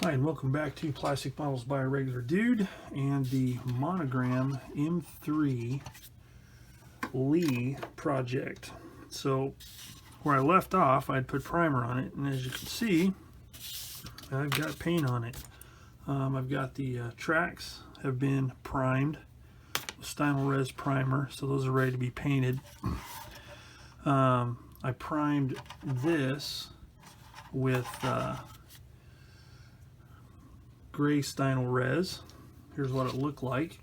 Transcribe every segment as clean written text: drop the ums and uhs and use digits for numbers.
Hi, and welcome back to Plastic Models by a Regular Dude and the Monogram M3 Lee project. So where I left off, I'd put primer on it, and as you can see, I've got paint on it. I've got the tracks have been primed with Stynylrez primer, so those are ready to be painted. I primed this with gray Stynylrez. Here's what it looked like.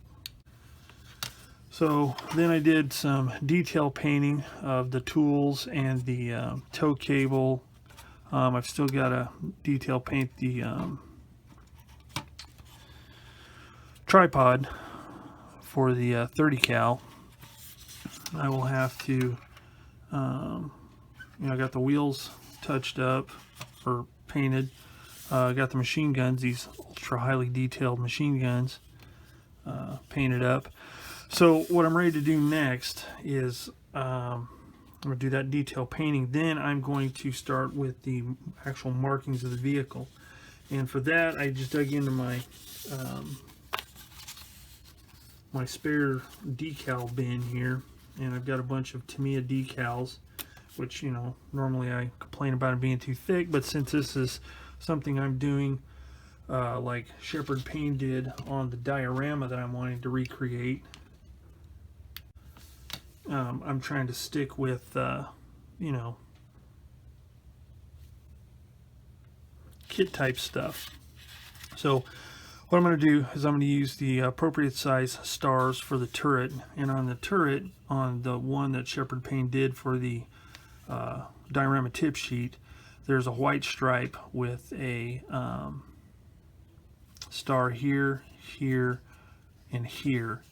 So then I did some detail painting of the tools and the tow cable. I've still got to detail paint the tripod for the 30 cal. I will have to, I got the wheels touched up or painted. Got the machine guns, these ultra highly detailed machine guns, painted up. So what I'm ready to do next is I'm going to do that detail painting. Then I'm going to start with the actual markings of the vehicle. And for that, I just dug into my my spare decal bin here, and I've got a bunch of Tamiya decals, which, you know, normally I complain about it being too thick, but since this is something I'm doing like Shepherd Payne did on the diorama that I'm wanting to recreate, I'm trying to stick with you know, kit type stuff. So what I'm going to do is I'm going to use the appropriate size stars for the turret, and on the turret, on the one that Shepherd Payne did for the diorama tip sheet, there's a white stripe with a star here, here, and here.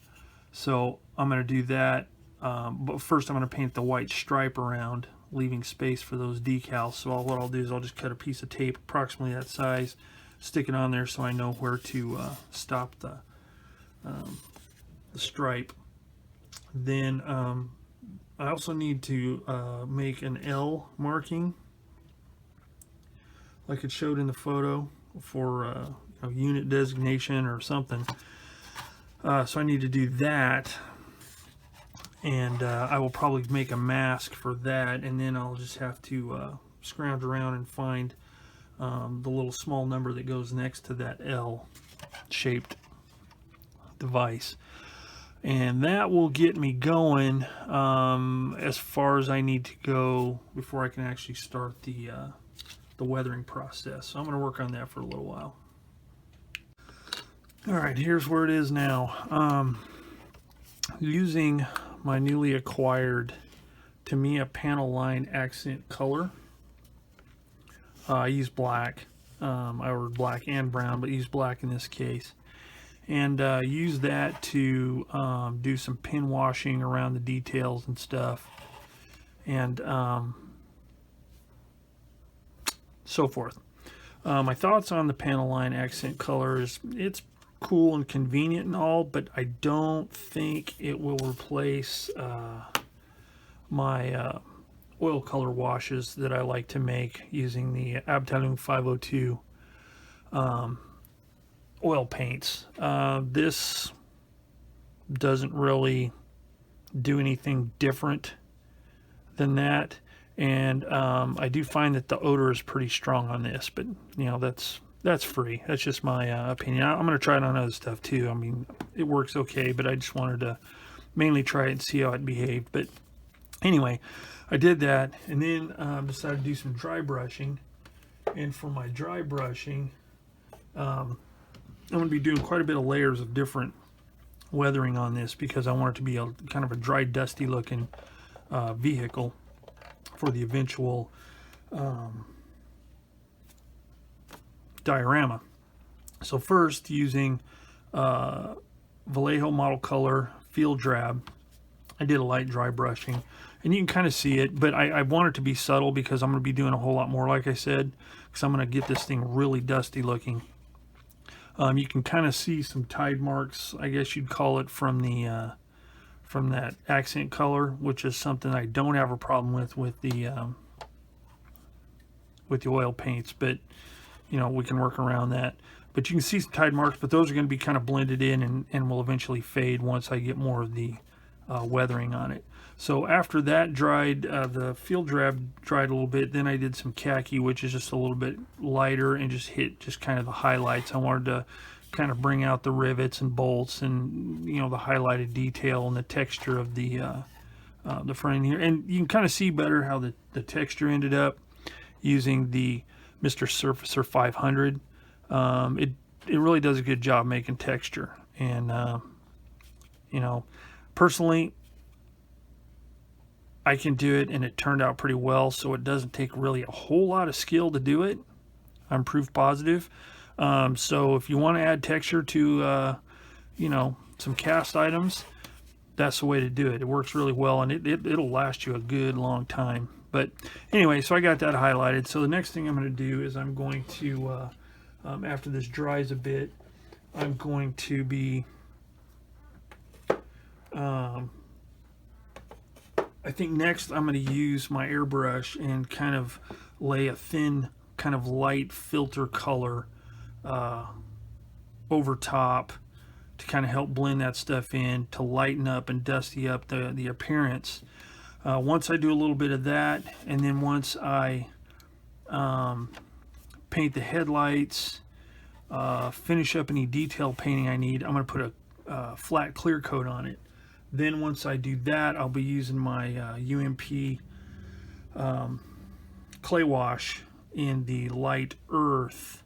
So I'm going to do that, but first I'm going to paint the white stripe around, leaving space for those decals. So what I'll do is I'll just cut a piece of tape approximately that size, stick it on there so I know where to stop the stripe. Then I also need to make an L marking like it showed in the photo for a unit designation or something. So I need to do that, and I will probably make a mask for that, and then I'll just have to scrounge around and find the little small number that goes next to that L shaped device, and that will get me going as far as I need to go before I can actually start the weathering process. So I'm going to work on that for a little while. Alright, here's where it is now. Using my newly acquired Tamiya panel line accent color. I use black. I ordered black and brown, but use black in this case. And use that to do some pin washing around the details and stuff. And so forth. My thoughts on the panel line accent color is it's cool and convenient and all, but I don't think it will replace my oil color washes that I like to make using the Abteilung 502 oil paints. This doesn't really do anything different than that. And I do find that the odor is pretty strong on this, but you know, that's free. That's just my opinion. I'm going to try it on other stuff too. I mean, it works okay, but I just wanted to mainly try it and see how it behaved. But anyway, I did that, and then decided to do some dry brushing. And for my dry brushing, I'm going to be doing quite a bit of layers of different weathering on this because I want it to be a kind of a dry, dusty looking vehicle for the eventual diorama. So first, using Vallejo model color field drab, I did a light dry brushing, and you can kind of see it, but I want it to be subtle because I'm going to be doing a whole lot more, like I said, because I'm going to get this thing really dusty looking. You can kind of see some tide marks, I guess you'd call it, from the from that accent color, which is something I don't have a problem with the oil paints. But you know, we can work around that. But you can see some tide marks, but those are going to be kind of blended in and will eventually fade once I get more of the weathering on it. So after that dried, the field drab dried a little bit, then I did some khaki, which is just a little bit lighter and just hit just kind of the highlights. I wanted to kind of bring out the rivets and bolts and, you know, the highlighted detail and the texture of the front here. And you can kind of see better how the texture ended up using the Mr. Surfacer 500. It really does a good job making texture. And, you know, personally, I can do it, and it turned out pretty well, so it doesn't take really a whole lot of skill to do it. I'm proof positive. So if you want to add texture to, you know, some cast items, that's the way to do it. It works really well, and it'll last you a good long time. But anyway, so I got that highlighted. So the next thing I'm going to do is I'm going to, after this dries a bit, I'm going to be, I think next I'm going to use my airbrush and kind of lay a thin, kind of light filter color over top to kind of help blend that stuff in, to lighten up and dusty up the appearance. Once I do a little bit of that, and then once I paint the headlights, finish up any detail painting I need, I'm going to put a flat clear coat on it. Then once I do that, I'll be using my UMP clay wash in the light earth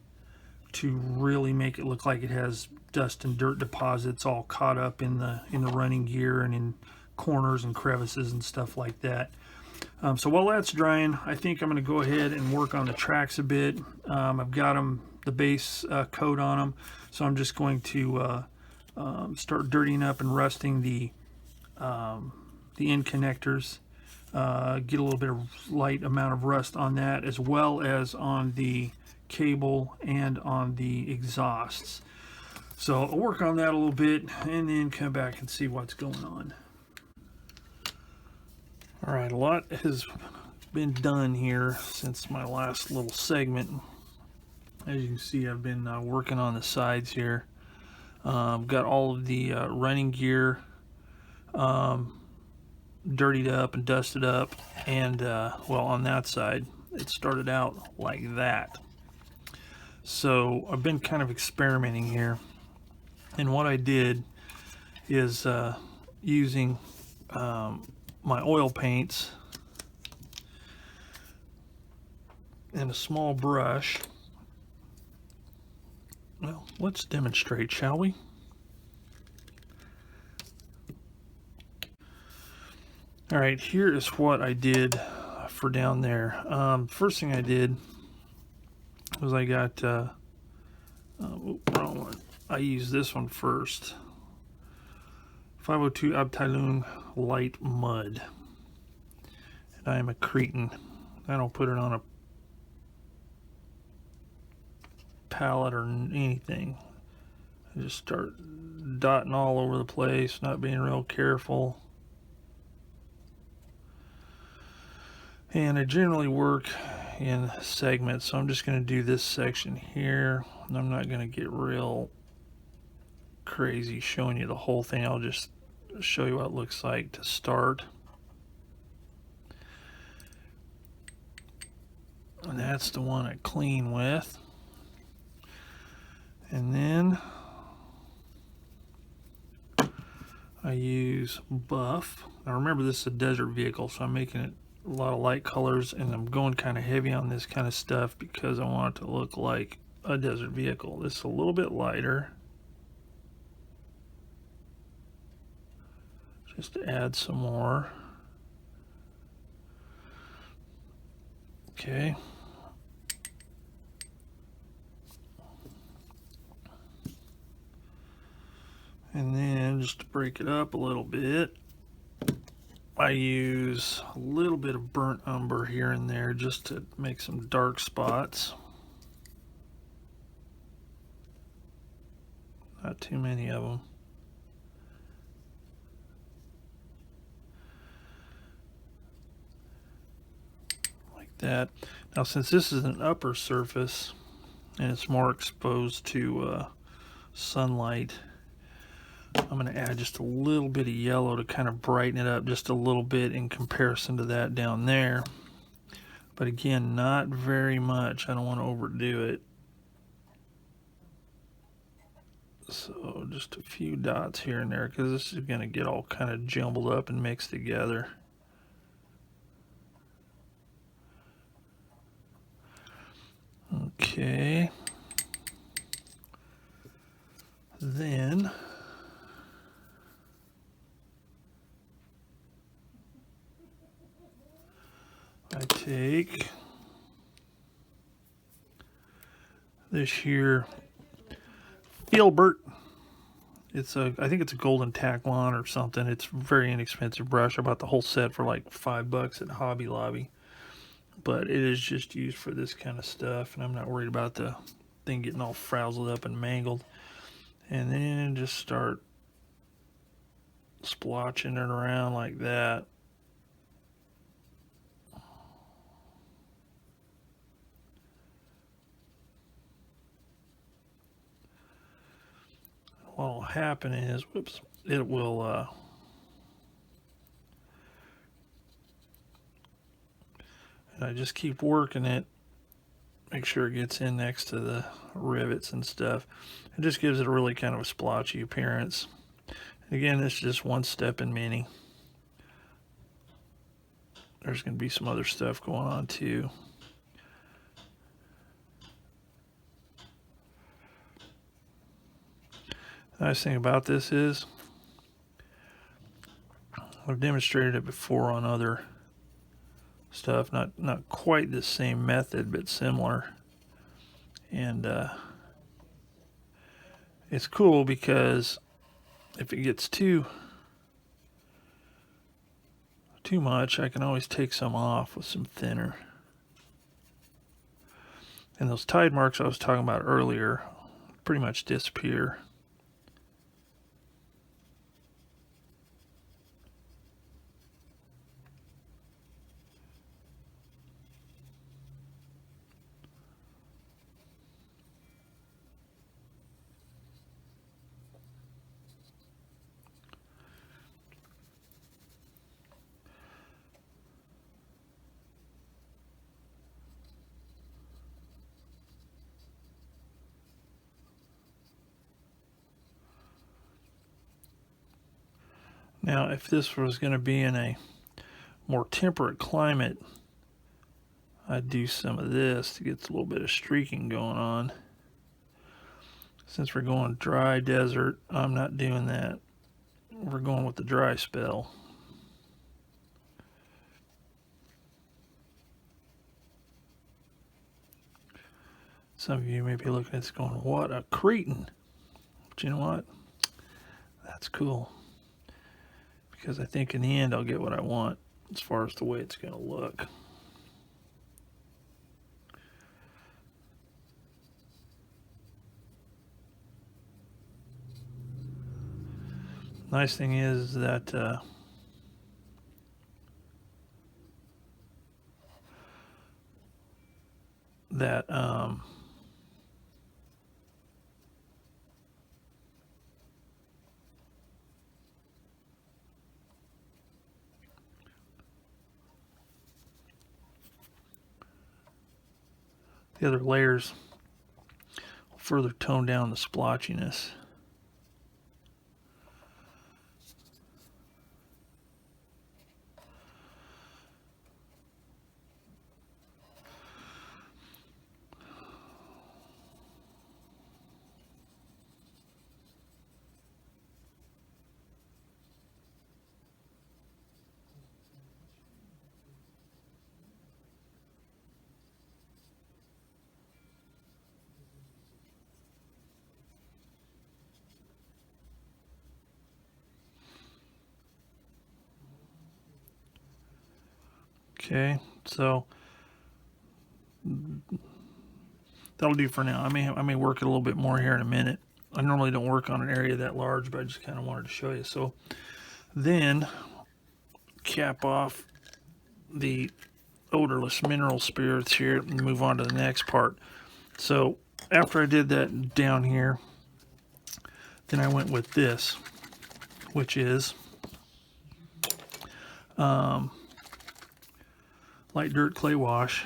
to really make it look like it has dust and dirt deposits all caught up in the running gear and in corners and crevices and stuff like that. So while that's drying, I think I'm going to go ahead and work on the tracks a bit. I've got the base coat on them, so I'm just going to start dirtying up and rusting the end connectors, get a little bit of light amount of rust on that, as well as on the cable and on the exhausts. So I'll work on that a little bit and then come back and see what's going on. All right, a lot has been done here since my last little segment. As you can see, I've been working on the sides here. Got all of the running gear dirtied up and dusted up, and well, on that side it started out like that. So I've been kind of experimenting here, and what I did is using my oil paints and a small brush. Well, let's demonstrate, shall we? All right, here is what I did for down there. First thing I did was I got, wrong one. I used this one first. 502 Abteilung Light Mud. And I am a cretin. I don't put it on a palette or anything. I just start dotting all over the place, not being real careful. And I generally work in segments, so I'm just going to do this section here. And I'm not going to get real crazy showing you the whole thing. I'll just show you what it looks like to start. And that's the one I clean with. And then I use buff. Now remember, this is a desert vehicle, so I'm making it a lot of light colors, and I'm going kind of heavy on this kind of stuff because I want it to look like a desert vehicle. This is a little bit lighter, just to add some more. Okay. And then just to break it up a little bit, I use a little bit of burnt umber here and there just to make some dark spots. Not too many of them. Like that. Now, since this is an upper surface, and it's more exposed to sunlight. I'm going to add just a little bit of yellow to kind of brighten it up just a little bit in comparison to that down there. But again, not very much. I don't want to overdo it. So just a few dots here and there, because this is going to get all kind of jumbled up and mixed together. Okay. Then I take this here Filbert. It's I think it's a golden Taklon or something. It's a very inexpensive brush. I bought the whole set for like $5 at Hobby Lobby. But it is just used for this kind of stuff, and I'm not worried about the thing getting all frazzled up and mangled. And then just start splotching it around like that. What will happen is, whoops, it will and I just keep working it, make sure it gets in next to the rivets and stuff. It just gives it a really kind of a splotchy appearance. And again, this is just one step in many. There's going to be some other stuff going on too. The nice thing about this is I've demonstrated it before on other stuff, not quite the same method, but similar. And it's cool because if it gets too much, I can always take some off with some thinner. And those tide marks I was talking about earlier pretty much disappear. Now, if this was going to be in a more temperate climate, I'd do some of this to get a little bit of streaking going on. Since we're going dry desert, I'm not doing that. We're going with the dry spell. Some of you may be looking at this going, what a cretin. But you know what? That's cool. Because I think in the end I'll get what I want as far as the way it's going to look. Nice thing is that the other layers will further tone down the splotchiness. Okay, so that'll do for now. I may work it a little bit more here in a minute. I normally don't work on an area that large, but I just kind of wanted to show you. So then cap off the odorless mineral spirits here and move on to the next part. So after I did that down here, then I went with this, which is light dirt clay wash.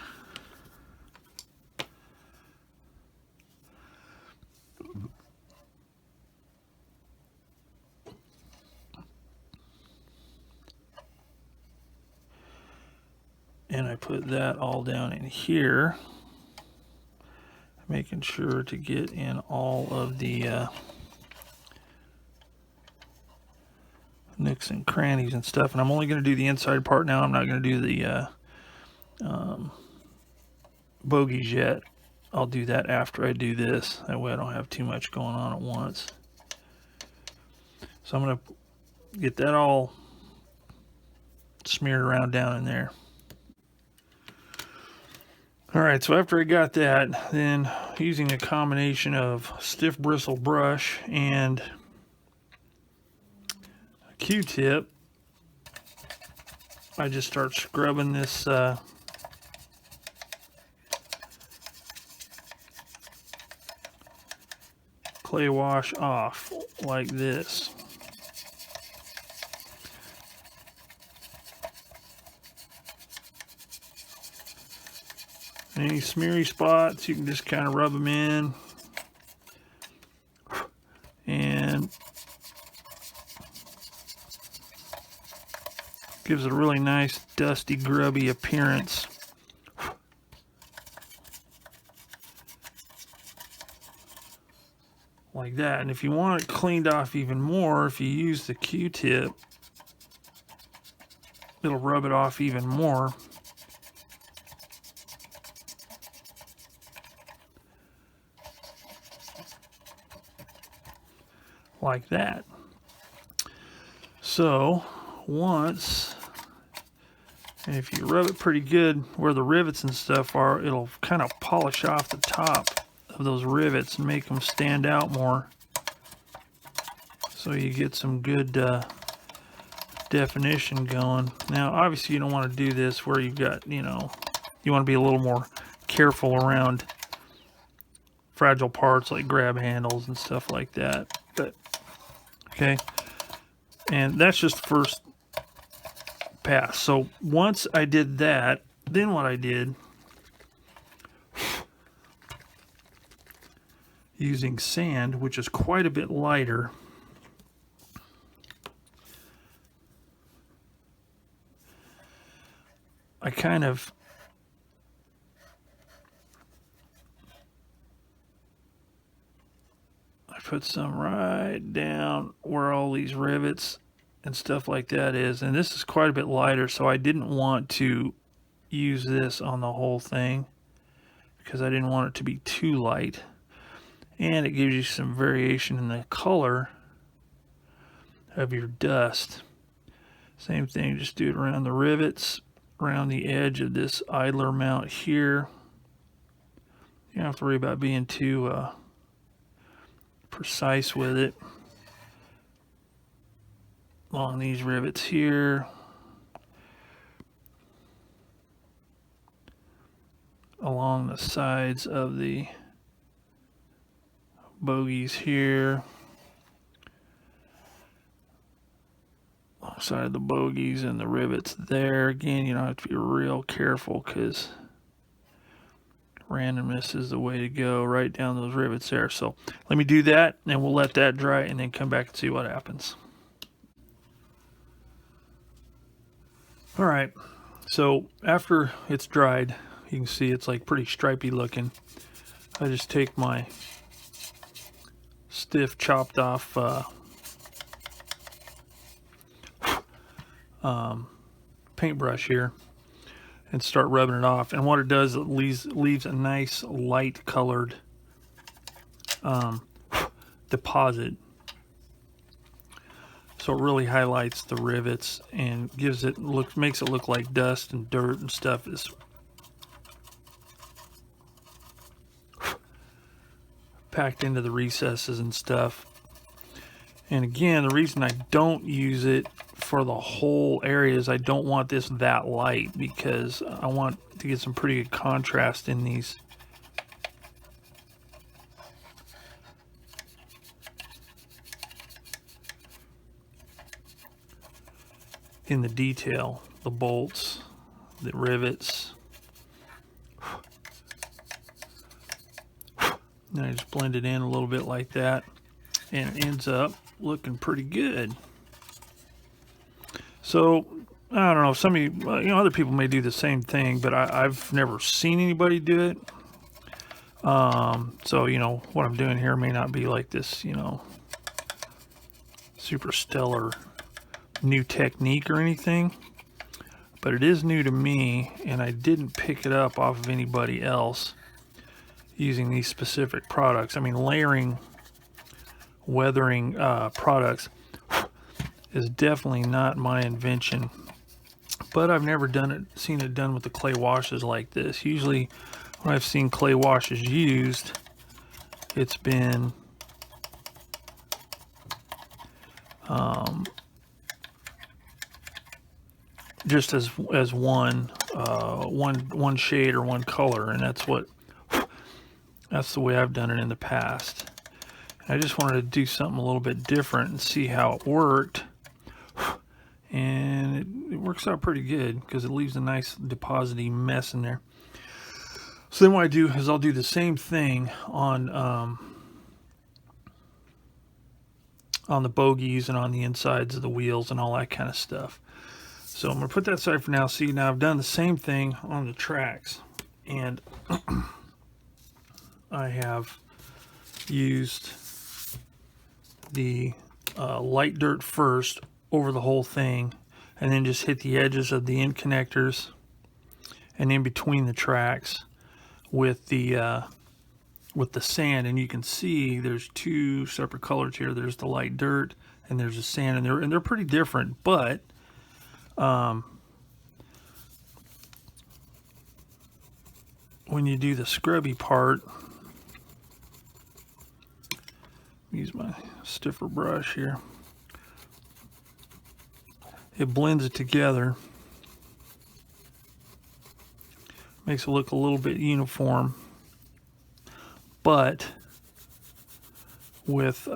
And I put that all down in here, making sure to get in all of the nooks and crannies and stuff. And I'm only going to do the inside part now. I'm not going to do the bogies yet. I'll do that after I do this. That way I don't have too much going on at once. So I'm going to get that all smeared around down in there. Alright, so after I got that, then using a combination of stiff bristle brush and a Q-tip, I just start scrubbing this clay wash off like this. Any smeary spots, you can just kind of rub them in. And gives it a really nice dusty, grubby appearance. Like that. And if you want it cleaned off even more, if you use the Q-tip, it'll rub it off even more. Like that. So once, and if you rub it pretty good where the rivets and stuff are, it'll kind of polish off the top of those rivets and make them stand out more, so you get some good definition going. Now obviously you don't want to do this where you've got, you know, you want to be a little more careful around fragile parts like grab handles and stuff like that. But okay, and that's just the first pass. So once I did that, then what I did, using sand, which is quite a bit lighter, I put some right down where all these rivets and stuff like that is. And this is quite a bit lighter, so I didn't want to use this on the whole thing because I didn't want it to be too light. And it gives you some variation in the color of your dust. Same thing, just do it around the rivets, around the edge of this idler mount here. You don't have to worry about being too precise with it. Along these rivets here, along the sides of the bogies here, alongside of the bogies and the rivets there. Again, you don't have to be real careful because randomness is the way to go, right down those rivets there. So let me do that and we'll let that dry and then come back and see what happens. All right, so after it's dried, you can see it's like pretty stripy looking. I just take my stiff chopped off paintbrush here and start rubbing it off. And what it does, it leaves a nice light colored deposit. So it really highlights the rivets and makes it look like dust and dirt and stuff is packed into the recesses and stuff. And again, the reason I don't use it for the whole area is I don't want this that light, because I want to get some pretty good contrast in these in the detail, the bolts, the rivets. And I just blend it in a little bit like that, and it ends up looking pretty good. So I don't know, some of you, other people may do the same thing, but I've never seen anybody do it. So what I'm doing here may not be like this, super stellar new technique or anything, but it is new to me, and I didn't pick it up off of anybody else using these specific products. I mean, layering weathering products is definitely not my invention, but I've never seen it done with the clay washes like this. Usually when I've seen clay washes used, it's been just as one shade or one color, and that's the way I've done it in the past. I just wanted to do something a little bit different and see how it worked, and it works out pretty good because it leaves a nice deposity mess in there. So then what I do is I'll do the same thing on the bogies and on the insides of the wheels and all that kind of stuff. So I'm going to put that aside for now. See, now I've done the same thing on the tracks, and I have used the light dirt first over the whole thing, and then just hit the edges of the end connectors and in between the tracks with the sand. And you can see there's two separate colors here. There's the light dirt and there's the sand, and they're pretty different, but when you do the scrubby part, use my stiffer brush here, it blends it together, makes it look a little bit uniform, but with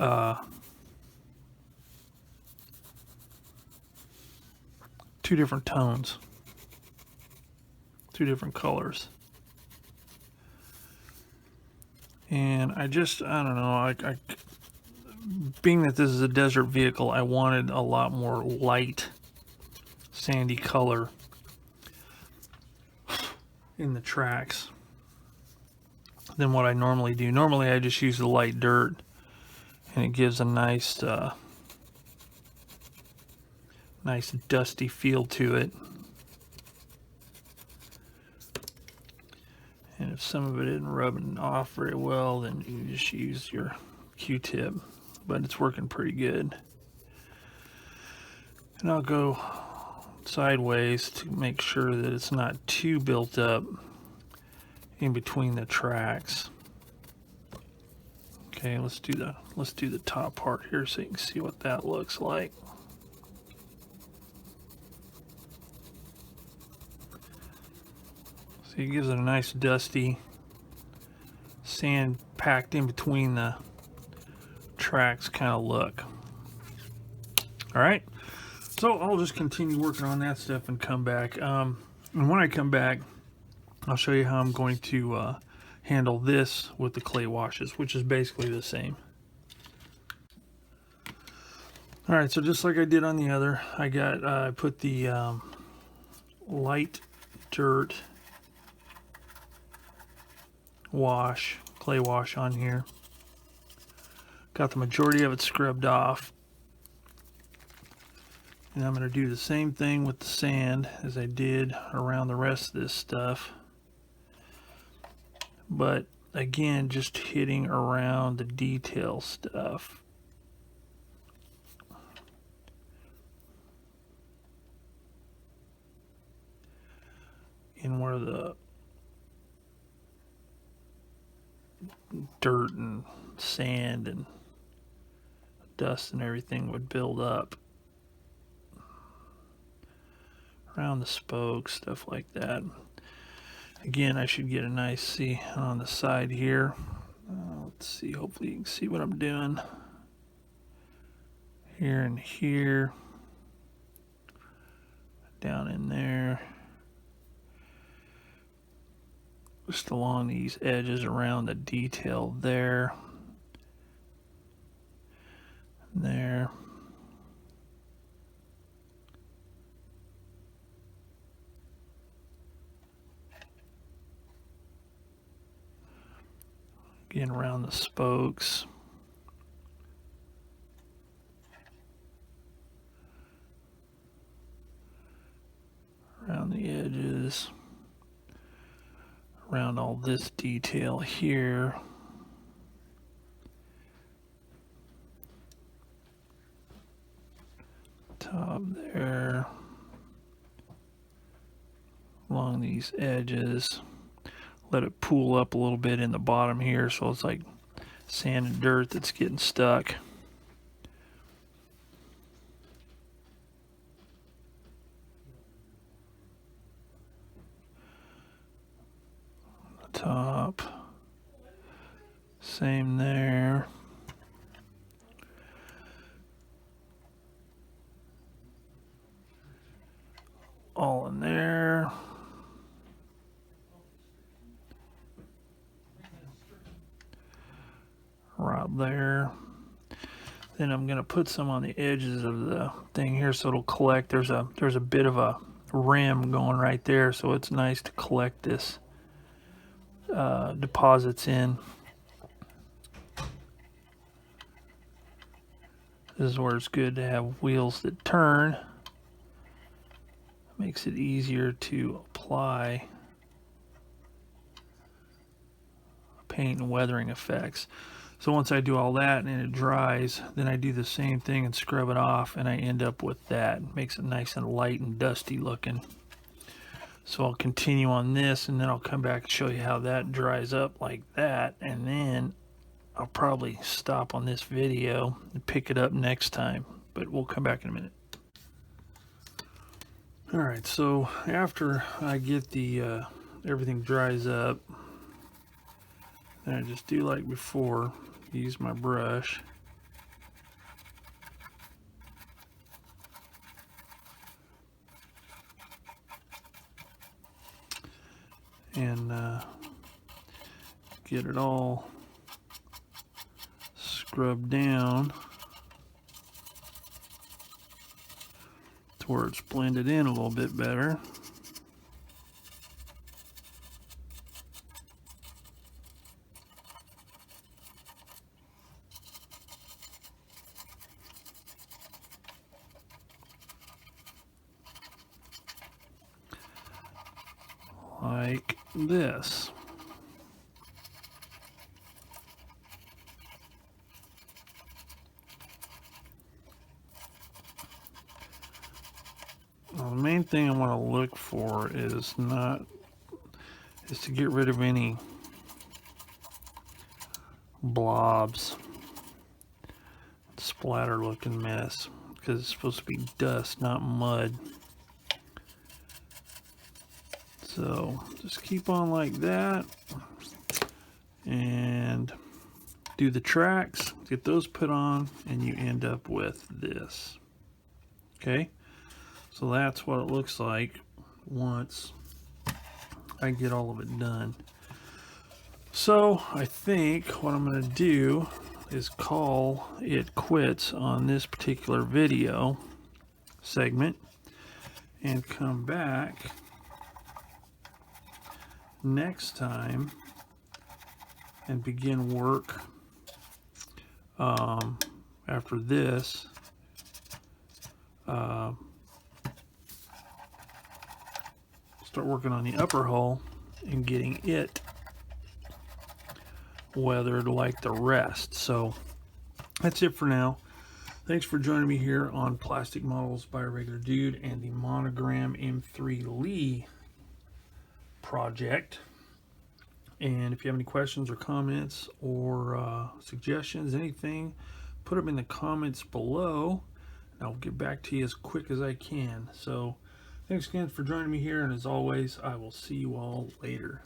two different tones, two different colors. And I don't know, being that this is a desert vehicle, I wanted a lot more light sandy color in the tracks than what I normally do. Normally I just use the light dirt, and it gives a nice nice dusty feel to it. And if some of it isn't rubbing off very well, then you just use your Q-tip, but it's working pretty good. And I'll go sideways to make sure that it's not too built up in between the tracks. Okay, let's do the top part here so you can see what that looks like. So it gives it a nice dusty sand packed in between the tracks kind of look. All right, so I'll just continue working on that stuff and come back. And when I come back, I'll show you how I'm going to handle this with the clay washes, which is basically the same. All right, so just like I did on the other, I put the light dirt wash, clay wash on here. Got the majority of it scrubbed off. And I'm going to do the same thing with the sand as I did around the rest of this stuff. But again, just hitting around the detail stuff. In where the dirt and sand and dust and everything would build up. Around the spokes, stuff like that. Again, I should get a nice see on the side here. Let's see, hopefully you can see what I'm doing. Here and here. down in there. Just along these edges around the detail there. There. Again, around the spokes. Around the edges. Around all this detail here. Top there. Along these edges. Let it pool up a little bit in the bottom here, so it's like sand and dirt that's getting stuck. The top. Same there. All in there. Right there. Then I'm gonna put some on the edges of the thing here so it'll collect. There's a bit of a rim going right there, so it's nice to collect this deposits in. This is where it's good to have wheels that turn. Makes it easier to apply paint and weathering effects. So once I do all that and it dries, then I do the same thing and scrub it off, and I end up with that. Makes it nice and light and dusty looking. So I'll continue on this, and then I'll come back and show you how that dries up like that, and then I'll probably stop on this video and pick it up next time, but we'll come back in a minute. All right, so after I get the everything dries up, then I just do like before, use my brush. And get it all scrubbed down to where it's blended in a little bit better. Like this. Well, the main thing I want to look for is to get rid of any blobs, splatter looking mess, because it's supposed to be dust, not mud. So just keep on like that and do the tracks, get those put on, and you end up with this. Okay, so that's what it looks like once I get all of it done. So I think what I'm going to do is call it quits on this particular video segment and come back next time and begin work after this start working on the upper hull and getting it weathered like the rest. So that's it for now. Thanks for joining me here on Plastic Models by a Regular Dude and the Monogram M3 Lee project. And if you have any questions or comments or suggestions, anything, put them in the comments below and I'll get back to you as quick as I can. So thanks again for joining me here, and as always, I will see you all later.